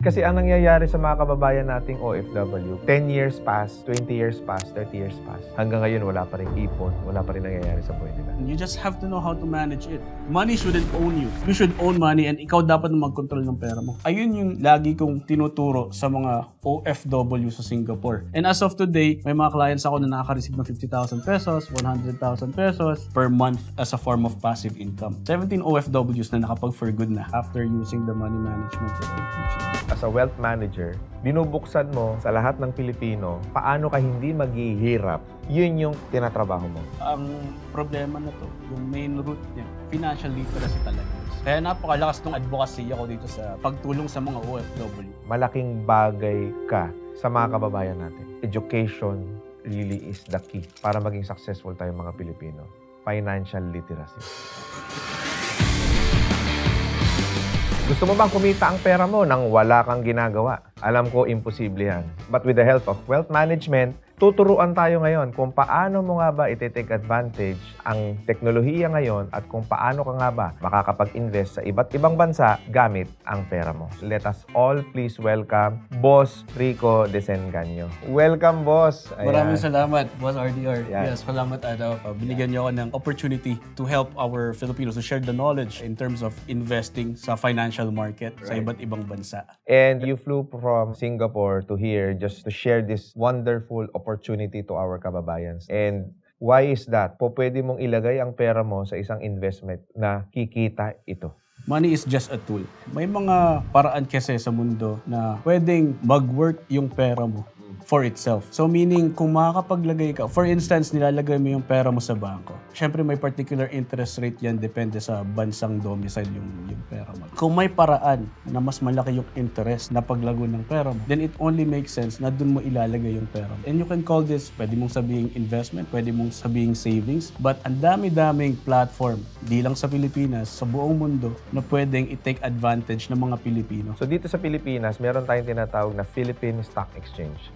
Kasi ang nangyayari sa mga kababayan nating OFW, 10 years pass, 20 years pass, 30 years pass. Hanggang ngayon, wala pa rin ipon, wala pa rin nangyayari sa buhay nila. You just have to know how to manage it. Money shouldn't own you. You should own money and ikaw dapat na mag-control ng pera mo. Ayun yung lagi kong tinuturo sa mga OFW sa Singapore. And as of today, may mga clients ako na nakaka-receive ng 50,000 pesos, 100,000 pesos per month as a form of passive income. 17 OFWs na nakapag-for good na after using the money management that I teach. As a wealth manager, binubuksan mo sa lahat ng Pilipino paano ka hindi maghihirap. Yun yung tinatrabaho mo. Ang problema na to, yung main root niya, financial literacy talaga. Kaya napakalakas ng advocacy ako dito sa pagtulong sa mga OFW. Malaking bagay ka sa mga kababayan natin. Education really is the key para maging successful tayong mga Pilipino. Financial literacy. Gusto mo bang kumita ang pera mo nang wala kang ginagawa? Alam ko, imposible yan. But with the help of wealth management, tuturuan tayo ngayon kung paano mo nga ba iti-take advantage ang teknolohiya ngayon at kung paano ka nga ba makakapag-invest sa iba't ibang bansa gamit ang pera mo. Let us all please welcome Boss Rico Desengaño. Welcome, Boss! Ayan. Maraming salamat, Boss RDR. Yan. Yes, salamat binigyan niyo ako ng opportunity to help our Filipinos to share the knowledge in terms of investing sa financial market sa iba't ibang bansa. And you flew from Singapore to here just to share this wonderful opportunity to our kababayans. And why is that? Pwede mong ilagay ang pera mo sa isang investment na kikita ito. Money is just a tool. May mga paraan kasi sa mundo na pwedeng mag-work yung pera mo for itself. So meaning, kung makakapaglagay ka, for instance, nilalagay mo yung pera mo sa bangko. Siyempre, may particular interest rate yan, depende sa bansang domicile yung pera mo. Kung may paraan na mas malaki yung interest na paglago ng pera mo, then it only makes sense na dun mo ilalagay yung pera mo. And you can call this, pwede mong sabihing investment, pwede mong sabihing savings, but ang dami-daming platform, di lang sa Pilipinas, sa buong mundo, na pwedeng i-take advantage ng mga Pilipino. So dito sa Pilipinas, meron tayong tinatawag na Philippine Stock Exchange,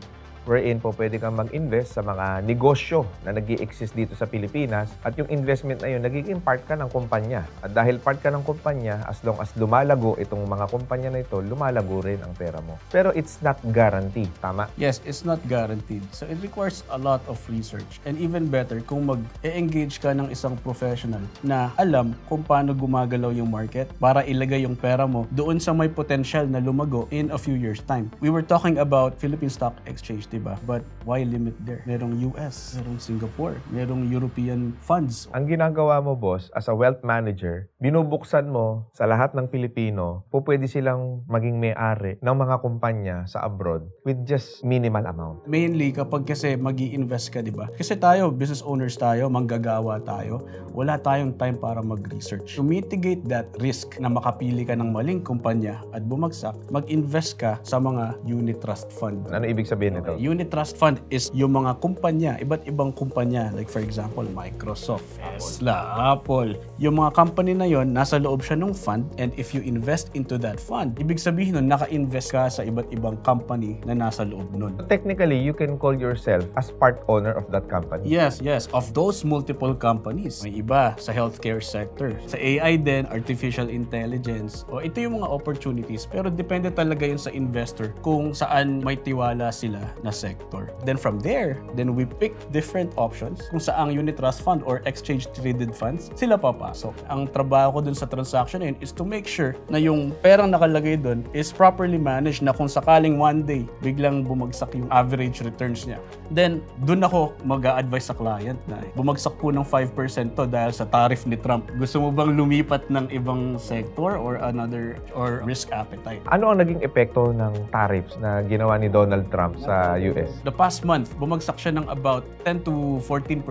wherein po pwede kang mag-invest sa mga negosyo na nag-i-exist dito sa Pilipinas at yung investment na yun, nagiging part ka ng kumpanya. At dahil part ka ng kumpanya, as long as lumalago itong mga kumpanya na ito, lumalago rin ang pera mo. Pero it's not guaranteed, tama? Yes, it's not guaranteed. So it requires a lot of research. And even better, kung mag-engage ka ng isang professional na alam kung paano gumagalaw yung market para ilagay yung pera mo doon sa may potential na lumago in a few years' time. We were talking about Philippine Stock Exchange, diba? But why limit there? Merong US, merong Singapore, merong European funds. Ang ginagawa mo, boss, as a wealth manager, binubuksan mo sa lahat ng Pilipino, pwede silang maging may-ari ng mga kumpanya sa abroad with just minimal amount. Mainly, kapag kasi mag-i-invest ka, diba? Kasi tayo, business owners tayo, manggagawa tayo, wala tayong time para mag-research. To mitigate that risk na makapili ka ng maling kumpanya at bumagsak, mag-invest ka sa mga unit trust fund. Ano ibig sabihin nito? Unit trust fund is yung mga kumpanya, iba't ibang kumpanya, like for example, Microsoft, Tesla, Apple. Yung mga company na yon, nasa loob siya ng fund, and if you invest into that fund, ibig sabihin nun, naka-invest ka sa iba't ibang company na nasa loob nun. Technically, you can call yourself as part owner of that company. Yes. Of those multiple companies, may iba sa healthcare sector. Sa AI din, artificial intelligence, o ito yung mga opportunities, pero depende talaga yun sa investor kung saan may tiwala sila na sector. Then from there, we pick different options kung saang unit trust fund or exchange traded funds sila papasok. Ang trabaho ko dun sa transaction na yun is to make sure na yung perang nakalagay dun is properly managed, na kung sakaling one day biglang bumagsak yung average returns niya, then dun ako mag-a-advise sa client na bumagsak po ng 5% to dahil sa tariff ni Trump. Gusto mo bang lumipat ng ibang sector or another or risk appetite? Ano ang naging epekto ng tariffs na ginawa ni Donald Trump sa US? The past month, bumagsak siya ng about 10 to 14%.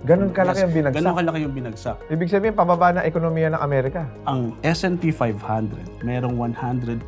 Ganun kalaki ang binagsak? Ganun kalaki yung binagsak. Ibig sabihin, pababa na ekonomiya ng Amerika. Ang S&P 500, merong 100%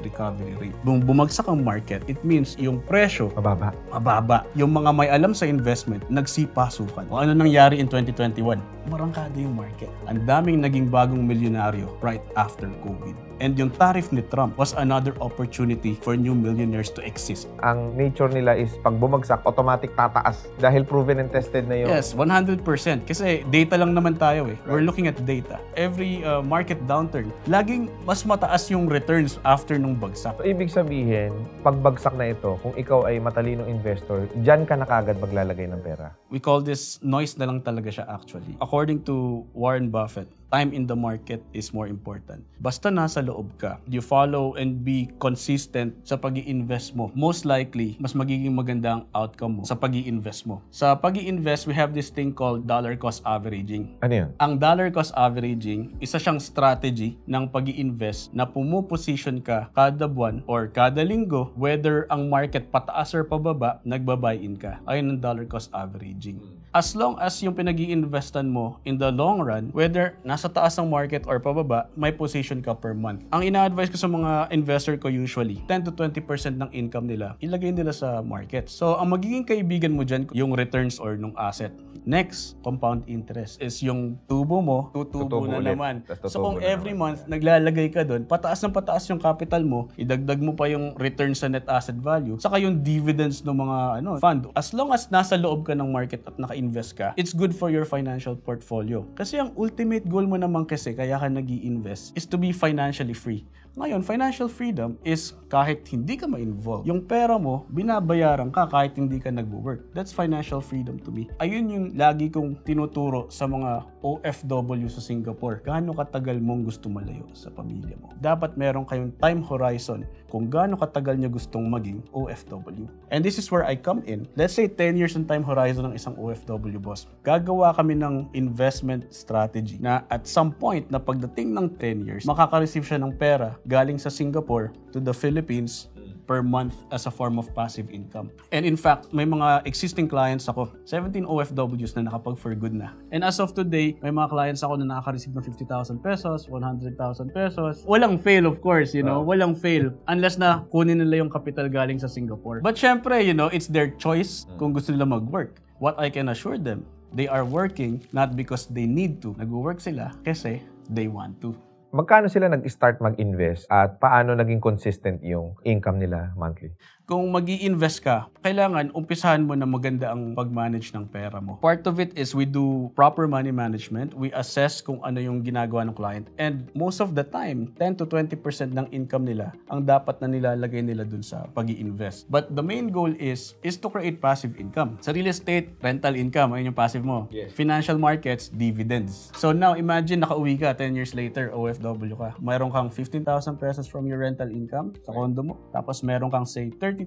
recovery rate. Bumagsak ang market, it means yung presyo mababa. Yung mga may alam sa investment, nagsipasukan. O ano nangyari in 2021? Marangkada yung market. Ang daming naging bagong milyonaryo right after COVID. And yung tariff ni Trump was another opportunity for new millionaires to exist. Ang nature nila is pag bumagsak, automatic tataas dahil proven and tested na yung... Yes, 100%. Kasi data lang naman tayo eh. We're looking at data. Every market downturn, laging mas mataas yung returns after nung bagsak. So, ibig sabihin, pag bagsak na ito, kung ikaw ay matalinong investor, dyan ka na kagad maglalagay ng pera. We call this noise na lang talaga siya actually. According to Warren Buffett, time in the market is more important. Basta nasa loob ka, you follow and be consistent sa pag-i-invest mo. Most likely, mas magiging maganda ang outcome mo sa pag-i-invest mo. Sa pag-i-invest, we have this thing called dollar cost averaging. Ano yan? Ang dollar cost averaging, isa siyang strategy ng pag-i-invest na pumuposition ka kada buwan or kada linggo, whether ang market pataas or pababa, nagbabuy-in ka. Ayun ang dollar cost averaging. As long as yung pinag-i-investan mo in the long run, whether nasa taas ang market or pababa, may position ka per month. Ang ina-advise ko sa mga investor ko usually, 10 to 20% ng income nila, ilagay nila sa market. So, ang magiging kaibigan mo dyan, yung returns or nung asset. Next, compound interest is yung tubo mo, tutubo na ulit. naman. Tas So, kung tutubo na every month, naglalagay ka doon, pataas ng pataas yung capital mo, idagdag mo pa yung return sa net asset value, saka yung dividends ng mga fund. As long as nasa loob ka ng market at naka-invest ka, it's good for your financial portfolio. Kasi ang ultimate goal mo naman kasi, kaya ka nag-i-invest, is to be financially free. Ngayon, financial freedom is kahit hindi ka ma-involve, yung pera mo, binabayaran ka kahit hindi ka nag-work. That's financial freedom to me. Ayun yung lagi kong tinuturo sa mga OFW sa Singapore. Gaano katagal mong gusto malayo sa pamilya mo? Dapat meron kayong time horizon kung gaano katagal nyo gustong maging OFW. And this is where I come in. Let's say 10 years ang time horizon ng isang OFW boss. Gagawa kami ng investment strategy na at some point na pagdating ng 10 years, makaka-receive siya ng pera galing sa Singapore to the Philippines per month as a form of passive income. And in fact, may mga existing clients ako, 17 OFWs na nakapag-for good na. And as of today, may mga clients ako na nakaka-receive ng 50,000 pesos, 100,000 pesos. Walang fail, of course, walang fail. Unless na kunin nila yung capital galing sa Singapore. But syempre, it's their choice kung gusto nila mag-work. What I can assure them, they are working not because they need to. Nag-work sila kasi they want to. Magkano sila nag-start mag-invest at paano naging consistent yung income nila monthly? Kung mag-i-invest ka, kailangan umpisahan mo na maganda ang pag-manage ng pera mo. Part of it is we do proper money management. We assess kung ano yung ginagawa ng client. And most of the time, 10 to 20% ng income nila ang dapat na nilalagay nila dun sa pag-i-invest. But the main goal is to create passive income. Sa real estate, rental income, ayun yung passive mo. Yes. Financial markets, dividends. So now, imagine nakauwi ka 10 years later, OFW ka. Mayroon kang 15,000 pesos from your rental income sa condo mo. Tapos meron kang say 30,000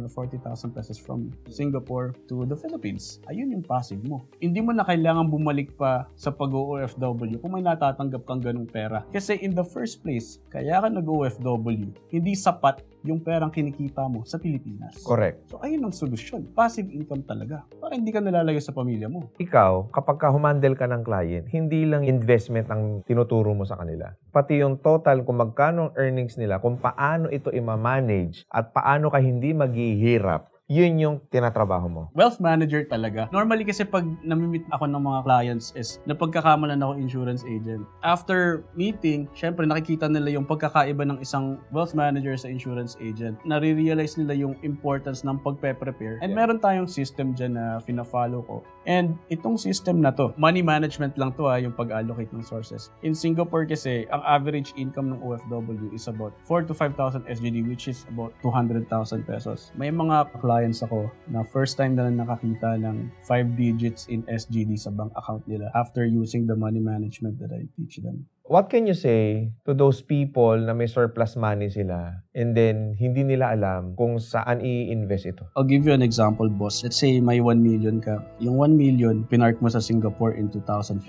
or 40,000 pesos from Singapore to the Philippines. Ayun yung passive mo. Hindi mo na kailangan bumalik pa sa pag-OFW kung may natatanggap kang ganung pera. Kasi in the first place, kaya ka nag-OFW, hindi sapat yung perang kinikita mo sa Pilipinas. Correct. So ayun ang solusyon. Passive income talaga. Para hindi ka nalalayo sa pamilya mo. Ikaw, kapag humandle ka ng client, hindi lang investment ang tinuturo mo sa kanila. Pati yung total kung magkano ang earnings nila, kung paano ito i-manage at paano ka hindi maghihirap, yun yung tinatrabaho mo. Wealth manager talaga. Normally kasi pag namimit ako ng mga clients is napagkakamalan ako insurance agent. After meeting, syempre nakikita nila yung pagkakaiba ng isang wealth manager sa insurance agent. Nare-realize nila yung importance ng pagpe-prepare. And meron tayong system dyan na fina-follow ko. And itong system na to, money management lang to yung pag-allocate ng sources. In Singapore kasi, ang average income ng OFW is about 4 to 5,000 SGD, which is about 200,000 pesos. May mga clients ako na first time na nakakita ng 5 digits in SGD sa bank account nila after using the money management that I teach them. What can you say to those people na may surplus money sila and then hindi nila alam kung saan i-invest ito? I'll give you an example, boss. Let's say may 1 million ka. Yung 1 million, pinark mo sa Singapore in 2015,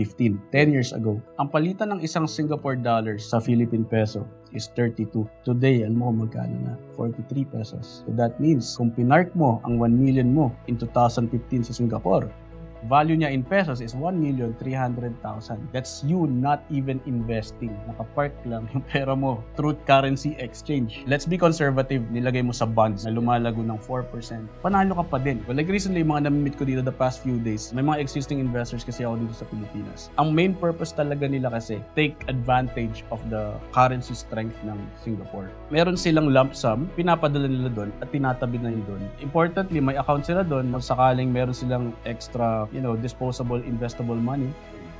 10 years ago. Ang palitan ng isang Singapore dollars sa Philippine peso is 32. Today, alam mo kung magkano na? 43 pesos. So that means, kung pinark mo ang 1 million mo in 2015 sa Singapore, value niya in pesos is 1,300,000. That's you not even investing. Nakapark lang yung pera mo through currency exchange. Let's be conservative, nilagay mo sa bonds na lumalago ng 4%. Panalo ka pa din. Well, like recently, mga namimit ko dito the past few days, may mga existing investors kasi ako dito sa Pilipinas. Ang main purpose talaga nila kasi, take advantage of the currency strength ng Singapore. Meron silang lump sum, pinapadala nila doon at tinatabi na yun doon. Importantly, may account sila doon. Kung sakaling meron silang extra, disposable, investable money,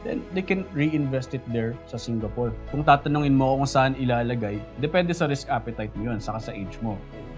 then they can reinvest it there sa Singapore. Kung tatanungin mo kung saan ilalagay, depende sa risk appetite mo yun, saka sa age mo.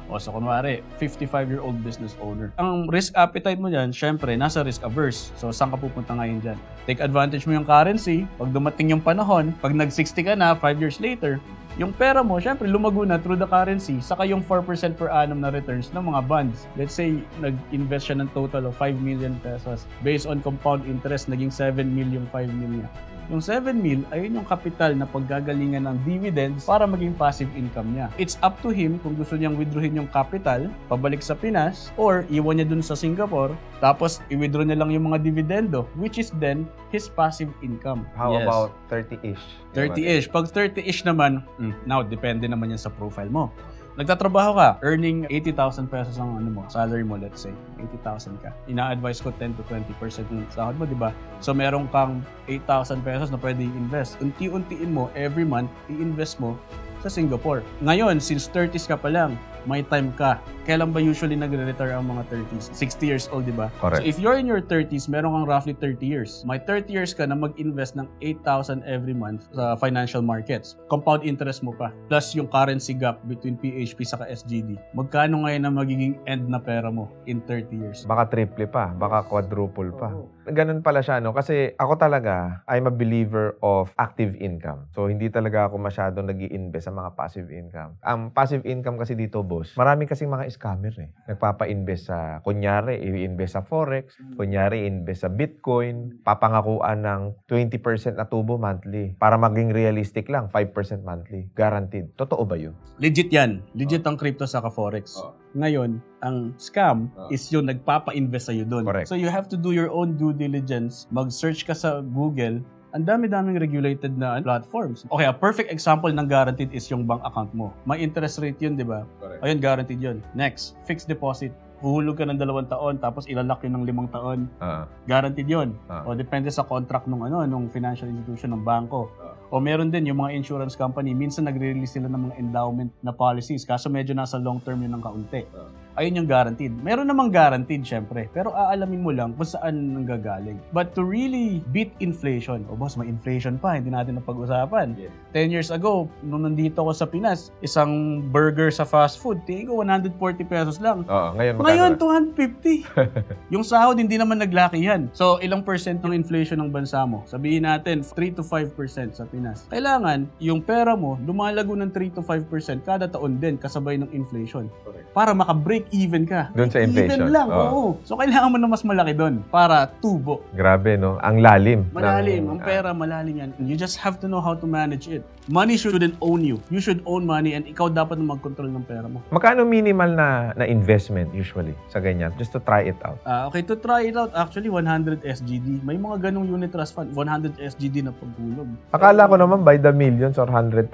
O so kunwari, 55-year-old business owner. Ang risk appetite mo dyan, syempre, nasa risk averse. So, saan ka pupunta ngayon dyan? Take advantage mo yung currency. Pag dumating yung panahon, pag nag-60 ka na, 5 years later, yung pera mo, syempre, lumago na through the currency, saka yung 4% per annum na returns ng mga bonds. Let's say, nag-invest siya ng total of 5 million pesos. Based on compound interest, naging 7 million, 5 million. Yung 7 mil, ayun yung kapital na paggagalingan ng dividends para maging passive income niya. It's up to him kung gusto niyang withdrawin yung capital, pabalik sa Pinas, or iwan niya dun sa Singapore, tapos i-withdraw niya lang yung mga dividendo, which is then his passive income. How about 30-ish? 30-ish. Pag 30-ish naman, now, depende naman yan sa profile mo. Nagtatrabaho ka, earning 80,000 pesos ang salary mo, let's say. 80,000 ka. Ina-advise ko 10 to 20% ng sahod mo, di ba? So, meron kang 8,000 pesos na pwede i-invest. Unti-untiin mo, every month, i-invest mo sa Singapore. Ngayon, since 30s ka pa lang, may time ka. Kailan ba usually nagre-retire ang mga 30s? 60 years old, di ba? Correct. So if you're in your 30s, meron kang roughly 30 years. May 30 years ka na mag-invest ng 8,000 every month sa financial markets. Compound interest mo pa. Plus yung currency gap between PHP saka SGD. Magkano ngayon ang magiging end na pera mo in 30 years? Baka triple pa, baka quadruple pa. Ganun pala siya, no? Kasi ako talaga, I'm a believer of active income. So, hindi talaga ako masyadong nag-i-invest sa mga passive income. Ang passive income kasi dito, boss, marami kasing mga scammer eh. Nagpapa-invest sa, kunyari, i-invest sa Forex, kunyari, invest sa Bitcoin, papangakuan ng 20% na tubo monthly. Para maging realistic lang, 5% monthly. Guaranteed. Totoo ba yun? Legit yan. Legit ang crypto saka Forex. Ngayon, ang scam is yung nagpapa-invest sa'yo doon. Correct. So you have to do your own due diligence. Mag-search ka sa Google. Ang dami-daming regulated na platforms. Okay, a perfect example ng guaranteed is yung bank account mo. May interest rate yun, di ba? Ayun, guaranteed yun. Next, fixed deposit. Huhulog ka ng 2 taon tapos ilalak yun ng 5 taon. Guaranteed yun. O depende sa contract nung financial institution ng banko. O meron din yung mga insurance company, minsan nagre-release sila ng mga endowment na policies kaso medyo nasa long term yun ng kaunti. Ayun yung guaranteed. Meron namang guaranteed syempre, pero aalamin mo lang kung saan nanggagaling. But to really beat inflation, boss, may inflation pa, hindi natin napag-usapan. 10 years ago, nung nandito ako sa Pinas, isang burger sa fast food, tingin ko 140 pesos lang. Ngayon 250. Yung sahod, hindi naman naglaki yan. So, ilang percent ng inflation ng bansa mo? Sabihin natin, 3 to 5% sa Pinas. Kailangan, yung pera mo, lumalago ng 3 to 5% kada taon din kasabay ng inflation. Para maka-break even ka. Doon sa inflation. Even lang, oo. So, kailangan mo na mas malaki doon para tubo. Grabe, no? Ang lalim. Malalim. Ang pera, malalim yan. You just have to know how to manage it. Money shouldn't own you. You should own money and ikaw dapat na mag-control ng pera mo. Magkano minimal na investment usually sa ganyan? Just to try it out. Okay, to try it out, actually 100 SGD. May mga ganong unit trust fund, 100 SGD na paghulog. Akala ko naman by the millions or 100,000.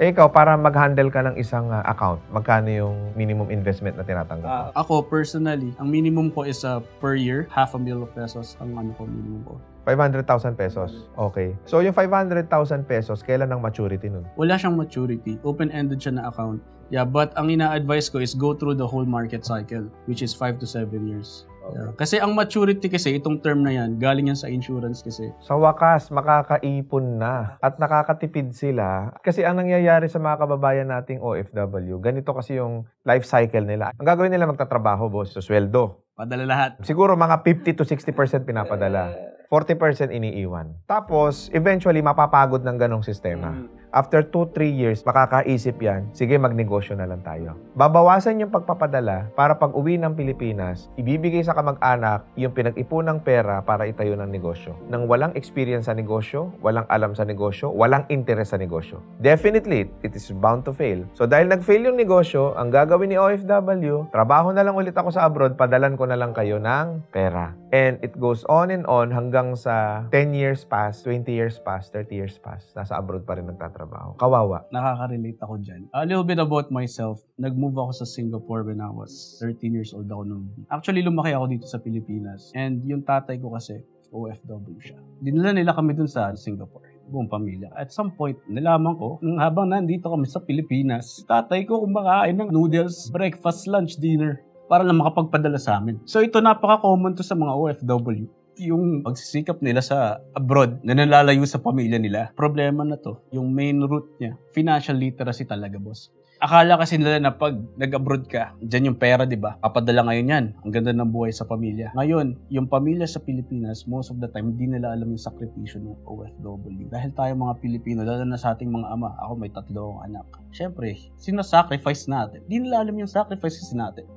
Ikaw, para mag-handle ka ng isang account, magkano yung minimum investment na tinatanggap? Ako, personally, ang minimum ko is per year, 500,000 pesos ang minimum ko. 500,000 pesos. Okay. So, yung 500,000 pesos, kailan ang maturity nun? Wala siyang maturity. Open-ended siya na account. Yeah, but ang ina-advise ko is go through the whole market cycle, which is 5 to 7 years. Yeah. Kasi ang maturity kasi, itong term na yan, galing yan sa insurance kasi. Sa wakas, makakaipon na at nakakatipid sila. Kasi ang nangyayari sa mga kababayan nating OFW, ganito kasi yung life cycle nila. Ang gagawin nila magtatrabaho, boss, so sweldo. Padala lahat. Siguro mga 50 to 60% pinapadala. 40% iniiwan. Tapos, eventually, mapapagod ng ganong sistema. After 2-3 years, makakaisip yan, sige, magnegosyo na lang tayo. Babawasan yung pagpapadala para pag uwi ng Pilipinas, ibibigay sa kamag-anak yung pinag-ipunang pera para itayo ng negosyo. Nang walang experience sa negosyo, walang alam sa negosyo, walang interest sa negosyo. Definitely, it is bound to fail. So dahil nag-fail yung negosyo, ang gagawin ni OFW, trabaho na lang ulit ako sa abroad, padalan ko na lang kayo ng pera. And it goes on and on hanggang sa 10 years pass, 20 years pass, 30 years pass. Nasa abroad pa rin nagtatrabaho. Kawawa. Nakaka-relate ako dyan. A little bit about myself. Nag-move ako sa Singapore when I was 13 years old ako noon. Actually, lumaki ako dito sa Pilipinas. And yung tatay ko kasi, OFW siya. Dinala nila kami dun sa Singapore. Buong pamilya. At some point, nalaman ko, habang nandito kami sa Pilipinas, tatay ko kumakain ng noodles, breakfast, lunch, dinner, para lang makapagpadala sa amin. So ito napaka-common to sa mga OFW. Yung pagsisikap nila sa abroad na nalalayo sa pamilya nila. Problema na to, yung main root niya, financial literacy talaga, boss. Akala kasi nila na pag nag-abroad ka, dyan yung pera, di ba? Papadala ngayon yan. Ang ganda ng buhay sa pamilya. Ngayon, yung pamilya sa Pilipinas, most of the time, hindi nila alam yung sakripisyo ng OFW. Dahil tayo mga Pilipino, lalo na sa ating mga ama, ako may 3 anak. Siyempre, sinasacrifice natin. Hindi nila alam yung sacrifices natin.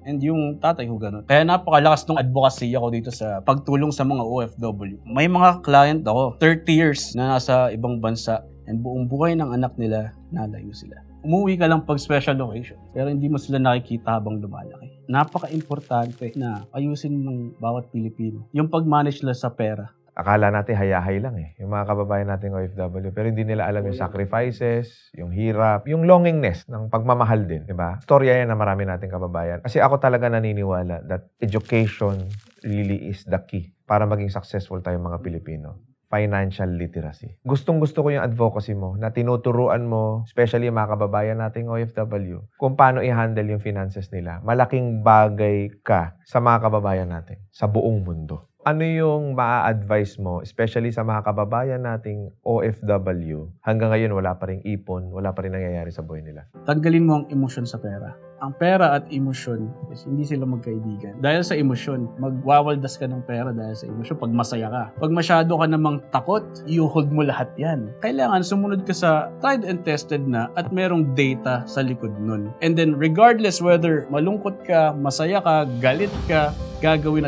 And yung tatay ko ganun. Kaya napakalakas ng advocacy ako dito sa pagtulong sa mga OFW. May mga client ako, 30 years na nasa ibang bansa, and buong buhay ng anak nila, nalayo sila. Umuwi ka lang pag special occasion, pero hindi mo sila nakikita habang lumalaki. Napaka-importante na ayusin ng bawat Pilipino yung pag-manage nila sa pera. Akala natin hayahay lang yung mga kababayan nating OFW, pero hindi nila alam yung sacrifices, yung hirap, yung longingness ng pagmamahal din, di ba? Storya yan na marami nating kababayan. Kasi ako talaga naniniwala that education really is the key para maging successful tayong mga Pilipino. Financial literacy. Gustong-gusto ko yung advocacy mo na tinuturuan mo, especially yung mga kababayan nating OFW, kung paano i-handle yung finances nila. Malaking bagay ka sa mga kababayan natin sa buong mundo. Ano yung maa-advise mo, especially sa mga kababayan nating OFW, hanggang ngayon wala pa ring ipon, wala pa rin nangyayari sa buhay nila? Tanggalin mo ang emosyon sa pera. Ang pera at emosyon, hindi sila magkaibigan. Dahil sa emosyon, magwawaldas ka ng pera dahil sa emosyon pag masaya ka. Pag masyado ka namang takot, i-hold mo lahat yan. Kailangan sumunod ka sa tried and tested na at merong data sa likod nun. And then regardless whether malungkot ka, masaya ka, galit ka, gagawin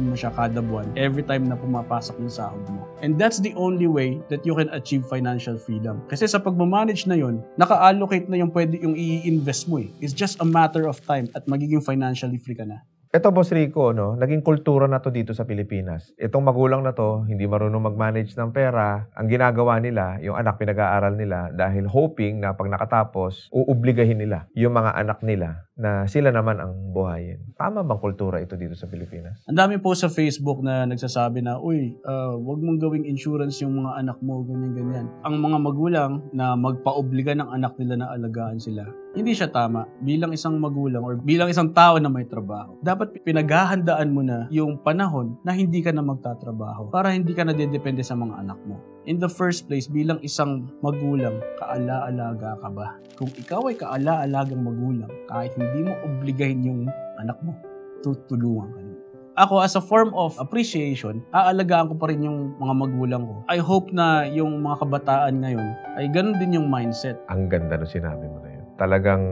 mo siya kada buwan every time na pumapasok yung sahod mo. And that's the only way that you can achieve financial freedom. Kasi sa pagmamanage na yun, naka-allocate na yung pwede yung i-invest mo . It's just a matter of time at magiging financially free ka na. Ito, Boss Rico, naging kultura na to dito sa Pilipinas. Itong magulang na to, hindi marunong mag-manage ng pera. Ang ginagawa nila, yung anak pinag-aaral nila dahil hoping na pag nakatapos, uubligahin nila yung mga anak nila na sila naman ang buhayin. Tama bang kultura ito dito sa Pilipinas? Ang dami po sa Facebook na nagsasabi na, wag mong gawing insurance yung mga anak mo, ganyan-ganyan. Ang mga magulang na magpaobliga ng anak nila na alagaan sila, hindi siya tama. Bilang isang magulang or bilang isang tao na may trabaho, dapat pinaghahandaan mo na yung panahon na hindi ka na magtatrabaho para hindi ka na dedepende sa mga anak mo. In the first place, bilang isang magulang, kaala-alaga ka ba? Kung ikaw ay kaala-alagang magulang, kahit hindi mo obligahin yung anak mo, tutulungan ka nila. Ako, as a form of appreciation, aalagaan ko pa rin yung mga magulang ko. I hope na yung mga kabataan ngayon ay ganun din yung mindset. Ang ganda no sinabi mo na yun. Talagang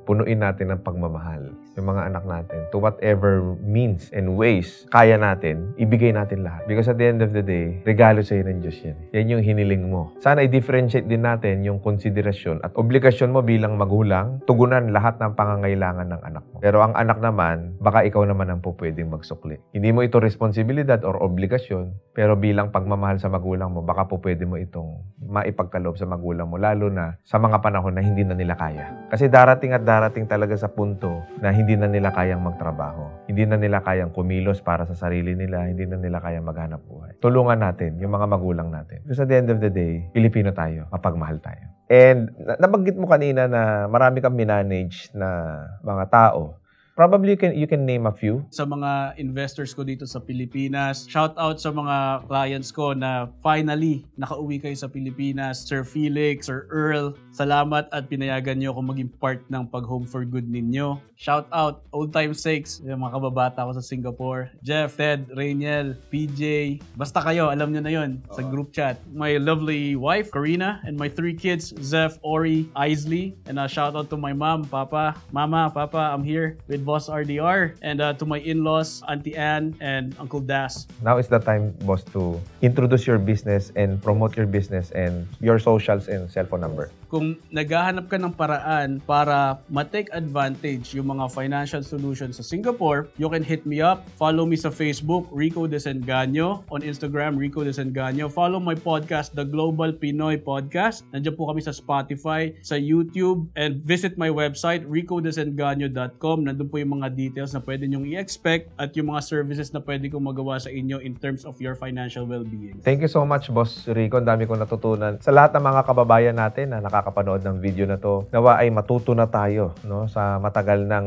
punuin natin ng pagmamahal yung mga anak natin to whatever means and ways kaya natin, ibigay natin lahat. Because at the end of the day, regalo sa'yo ng Diyos yan. Yan yung hiniling mo. Sana i-differentiate din natin yung konsiderasyon at obligasyon mo bilang magulang, tugunan lahat ng pangangailangan ng anak mo. Pero ang anak naman, baka ikaw naman ang pupwedeng magsukli. Hindi mo ito responsibilidad or obligasyon, pero bilang pagmamahal sa magulang mo, baka pupwede mo itong maipagkaloob sa magulang mo, lalo na sa mga panahon na hindi na nila kaya. Kasi darating at darating talaga sa punto na hindi na nila kayang magtrabaho. Hindi na nila kayang kumilos para sa sarili nila. Hindi na nila kayang maghanap buhay. Tulungan natin yung mga magulang natin. Because at the end of the day, Pilipino tayo, mapagmahal tayo. And nabanggit mo kanina na marami kang minanage na mga tao. Probably you can name a few. Sa mga investors ko dito sa Pilipinas, shout out sa mga clients ko na finally nakauwi kayo sa Pilipinas. Sir Felix, Sir Earl, salamat at pinayagan nyo akong maging part ng pag-home for good ninyo. Shout out, old time's sakes, yung mga kababata ko sa Singapore. Jeff, Ted, Rainiel, PJ, basta kayo, alam nyo na yon sa group chat. My lovely wife, Karina, and my 3 kids, Zeph, Ori, Isley. And shout out to my mom, Papa, Mama, Papa, I'm here with Boss RDR. And to my in-laws, Auntie Ann and Uncle Das. Now is the time, boss, to introduce your business and promote your business and your socials and cellphone number. Kung naghahanap ka ng paraan para ma-take advantage yung mga financial solutions sa Singapore, you can hit me up. Follow me sa Facebook, Rico Desengaño. On Instagram, Rico Desengaño. Follow my podcast, The Global Pinoy Podcast. Nandiyan po kami sa Spotify, sa YouTube, and visit my website, ricodesengaño.com. Nandun po yung mga details na pwede nyong i-expect at yung mga services na pwede kong magawa sa inyo in terms of your financial well-being. Thank you so much, Boss Rico. Ang dami kong natutunan. Sa lahat ng mga kababayan natin na nakakapanood ng video na to, nawa ay matuto na tayo, no, sa matagal ng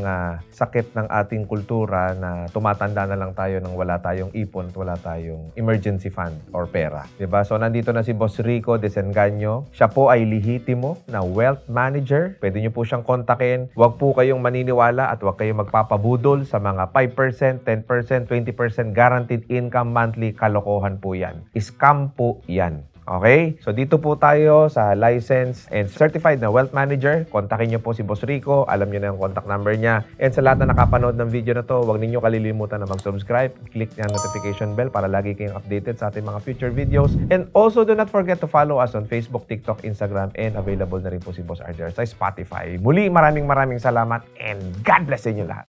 sakit ng ating kultura na tumatanda na lang tayo nang wala tayong ipon at wala tayong emergency fund or pera. Diba? So, nandito na si Boss Rico Desengaño. Siya po ay lihitimo na wealth manager. Pwede niyo po siyang kontakin. Huwag po kayong maniniwala at huwag kayong magpapabudol sa mga 5%, 10%, 20% guaranteed income monthly. Kalokohan po yan. Scam po yan. Okay? So, dito po tayo sa licensed and certified na wealth manager. Kontakin niyo po si Boss Rico. Alam niyo na yung contact number niya. And sa lahat na nakapanood ng video na to, huwag ninyo kalilimutan na mag-subscribe. Click niya ang notification bell para lagi kayong updated sa ating mga future videos. And also, do not forget to follow us on Facebook, TikTok, Instagram, and available na rin po si Boss RDR sa Spotify. Muli, maraming salamat and God bless sa inyo lahat.